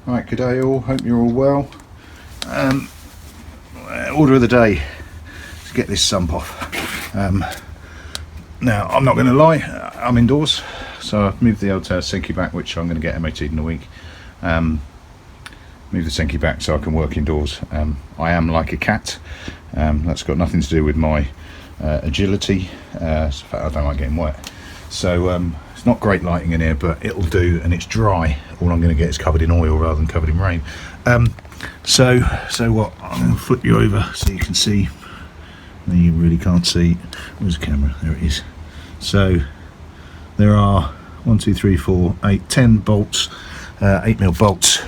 Right, good day all, hope you're all well. Order of the day to get this sump off. Now, I'm not going to lie, I'm indoors, so I've moved the old Senki back, which I'm going to get MOT'd in a week. Move the Senki back so I can work indoors. I am like a cat. That's got nothing to do with my agility. In fact, I don't like getting wet. So it's not great lighting in here, but it'll do, and it's dry. All I'm going to get is covered in oil rather than covered in rain. So what? I'm going to flip you over so you can see. No, you really can't see. Where's the camera? There it is. So there are 1, 2, 3, 4, 8, 10 bolts, 8mm bolts.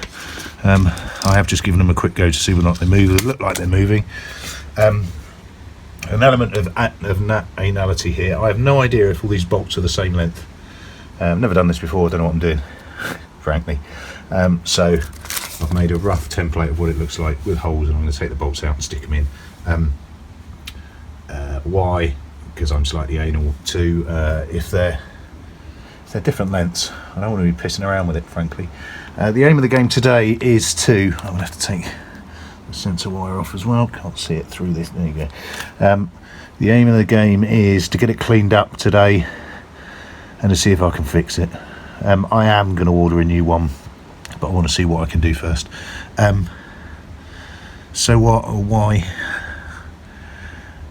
I have just given them a quick go to see whether or not they move. They look like they're moving. An element of anality here. I have no idea if all these bolts are the same length. Never done this before, I don't know what I'm doing, frankly. So I've made a rough template of what it looks like with holes, and I'm going to take the bolts out and stick them in. Why? Because I'm slightly anal. Two, if they're different lengths, I don't want to be pissing around with it, frankly. The aim of the game today is to, I'm going to have to take the sensor wire off as well, can't see it through this, there you go. The aim of the game is to get it cleaned up today and to see if I can fix it. I am going to order a new one, but I want to see what I can do first. So what or why?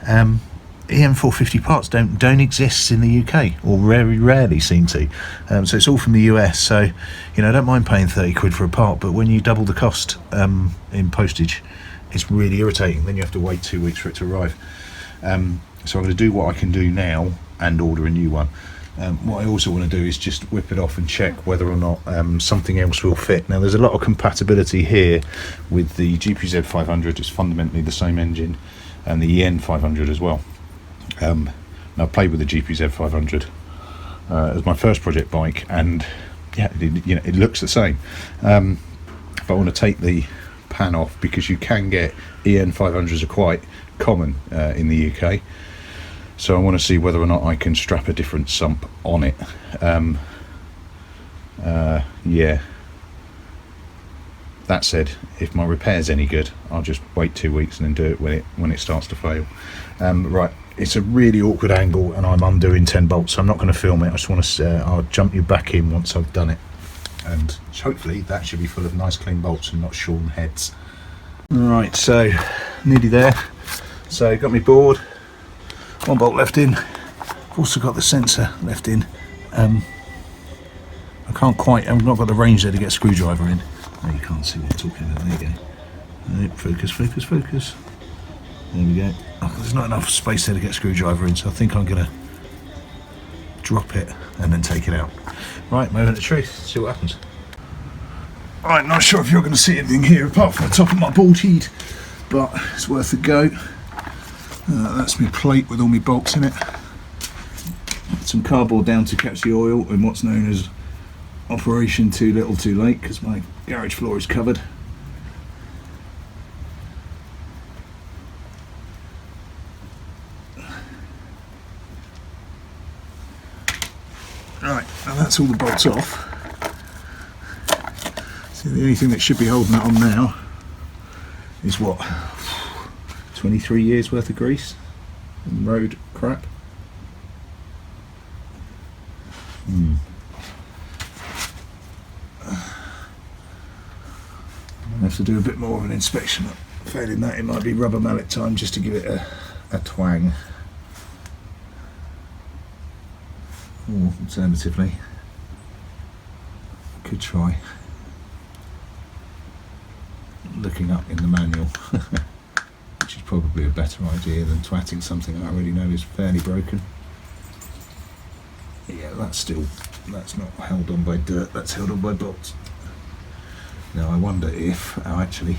EM450 parts don't exist in the UK, or very rarely seem to. So it's all from the US. So, you know, I don't mind paying 30 quid for a part, but when you double the cost in postage, it's really irritating. Then you have to wait 2 weeks for it to arrive. So I'm going to do what I can do now and order a new one. What I also want to do is just whip it off and check whether or not something else will fit. Now, there's a lot of compatibility here with the GPZ500. It's fundamentally the same engine, and the EN500 as well. And I've played with the GPZ500 as my first project bike, and yeah, it looks the same. But I want to take the pan off, because you can get EN500s are quite common in the UK. So I want to see whether or not I can strap a different sump on it. Yeah. That said, if my repair's any good, I'll just wait 2 weeks and then do it when it starts to fail. Right, it's a really awkward angle, and I'm undoing 10 bolts, so I'm not going to film it. I just want to. I'll jump you back in once I've done it, and hopefully that should be full of nice clean bolts and not shorn heads. Right, so nearly there. So got me board. 1 bolt left in. I've also got the sensor left in. I can't quite. I've not got the range there to get a screwdriver in. Oh, you can't see what I'm talking about. There you go. Right, focus, focus, focus. There we go. Oh, there's not enough space there to get a screwdriver in, so I think I'm going to drop it and then take it out. Right, moment of truth. See what happens. Right, not sure if you're going to see anything here apart from the top of my board heat, but it's worth a go. That's my plate with all my bolts in it. Some cardboard down to catch the oil in what's known as Operation Too Little Too Late, because my garage floor is covered. Right, now that's all the bolts off. So the only thing that should be holding that on now is what? 23 years worth of grease and road crap. I have to do a bit more of an inspection. Failing that, it might be rubber mallet time just to give it a twang. Or alternatively, could try looking up in the manual, which is probably a better idea than twatting something I already know is fairly broken. Yeah, that's not held on by dirt, that's held on by bolts. Now I wonder if, actually,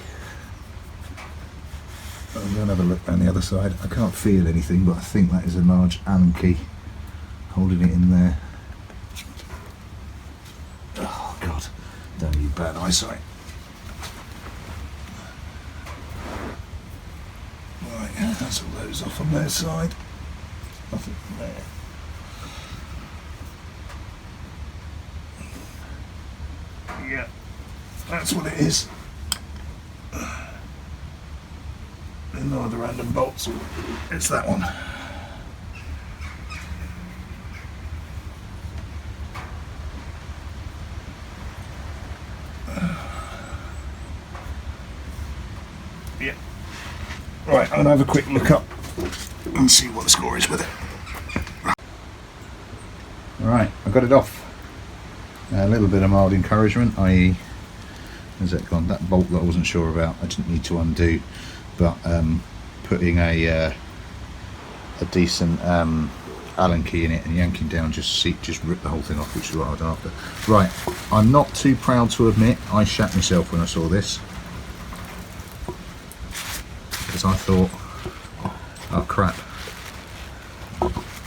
I'm going to have a look down the other side. I can't feel anything, but I think that is a large Allen key holding it in there. Oh God, don't need bad eyesight. Right, that's all those off on their side. Nothing from there. Yeah. That's what it is. There's no other random bolts. It's that one. Yeah. Right, I'm going to have a quick look up and see what the score is with it. Alright, I got it off. A little bit of mild encouragement, i.e. where's that gone? That bolt that I wasn't sure about, I didn't need to undo, but putting a decent Allen key in it and yanking down just ripped the whole thing off, which is what I was after. Right, I'm not too proud to admit I shat myself when I saw this, because I thought, oh crap,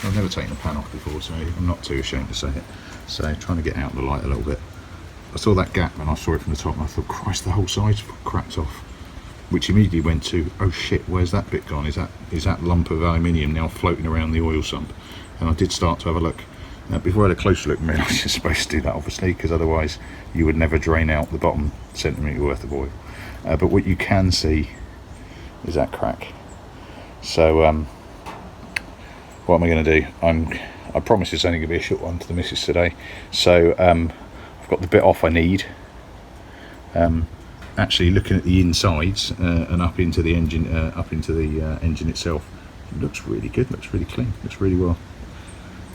I've never taken a pan off before, so I'm not too ashamed to say it. So trying to get out of the light a little bit, I saw that gap and I saw it from the top and I thought, Christ, the whole side's cracked off, which immediately went to, oh shit, where's that bit gone? Is that lump of aluminium now floating around the oil sump? And I did start to have a look. Before I had a closer look, I realised you're supposed to do that, obviously, because otherwise you would never drain out the bottom centimetre worth of oil. But what you can see is that crack. So what am I going to do? I promise it's only going to be a short one to the missus today. So I've got the bit off I need. Actually, looking at the insides and up into the engine, engine itself, it looks really good. Looks really clean. Looks really well.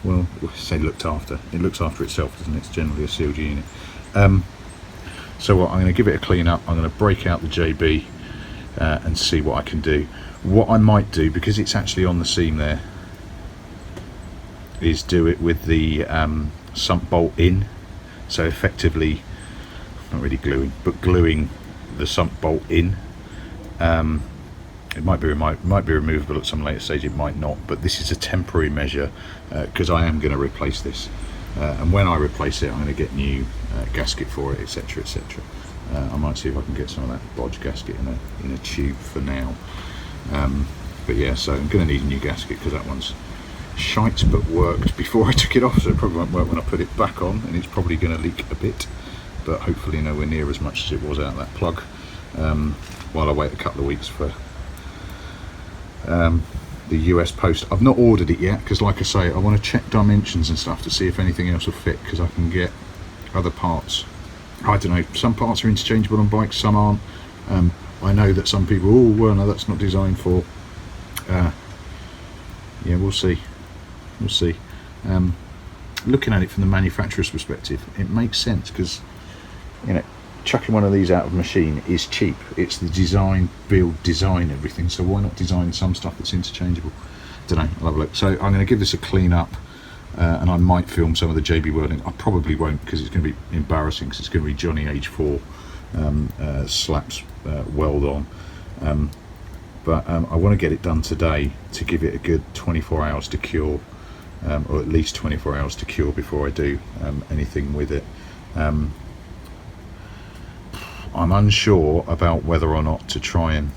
Well, say looked after. It looks after itself, doesn't it? It's generally a sealed unit. So what? I'm going to give it a clean up. I'm going to break out the JB and see what I can do. What I might do, because it's actually on the seam there, is do it with the sump bolt in, so effectively not really gluing, but gluing the sump bolt in. It might be removable at some later stage, it might not, but this is a temporary measure because I am going to replace this, and when I replace it I'm going to get new gasket for it, etc, etc. I might see if I can get some of that bodge gasket in a tube for now, but yeah, so I'm going to need a new gasket because that one's shite but worked before I took it off, so it probably won't work when I put it back on, and it's probably going to leak a bit, but hopefully nowhere near as much as it was out of that plug, while I wait a couple of weeks for the US post. I've not ordered it yet because, like I say, I want to check dimensions and stuff to see if anything else will fit, because I can get other parts. I don't know, some parts are interchangeable on bikes, some aren't. I know that some people, oh well, no, that's not designed for. Yeah, we'll see. We'll see. Looking at it from the manufacturer's perspective, it makes sense, because you know, chucking one of these out of a machine is cheap. It's the design, build, design everything, so why not design some stuff that's interchangeable? Don't know, I'll have a look. So I'm going to give this a clean up, and I might film some of the JB welding. I probably won't, because it's going to be embarrassing, because it's going to be Johnny H4 slaps weld on, but I want to get it done today to give it a good 24 hours to cure, or at least 24 hours to cure before I do anything with it. I'm unsure about whether or not to try and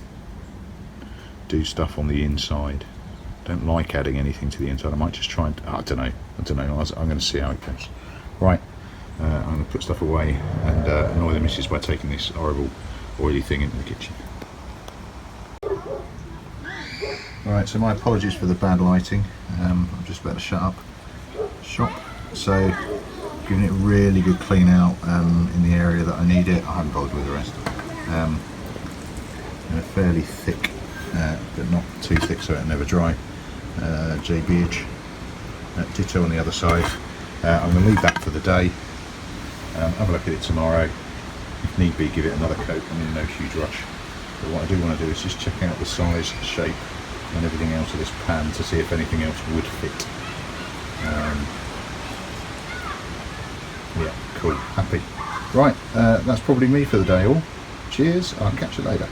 do stuff on the inside. Don't like adding anything to the inside. I might just try and, I don't know, I'm going to see how it goes. Right, I'm going to put stuff away and annoy the missus by taking this horrible oily thing into the kitchen. Right, so my apologies for the bad lighting. I'm just about to shut up shop, so giving it a really good clean out in the area that I need it. I haven't bothered with the rest. And a fairly thick, but not too thick so it'll never dry, JB-edge. Ditto on the other side. I'm going to leave that for the day. Have a look at it tomorrow. If need be, give it another coat. I'm in no huge rush. But what I do want to do is just check out the size, shape and everything else of this pan to see if anything else would fit. Yeah, cool, happy. Right, that's probably me for the day all. Cheers, I'll catch you later.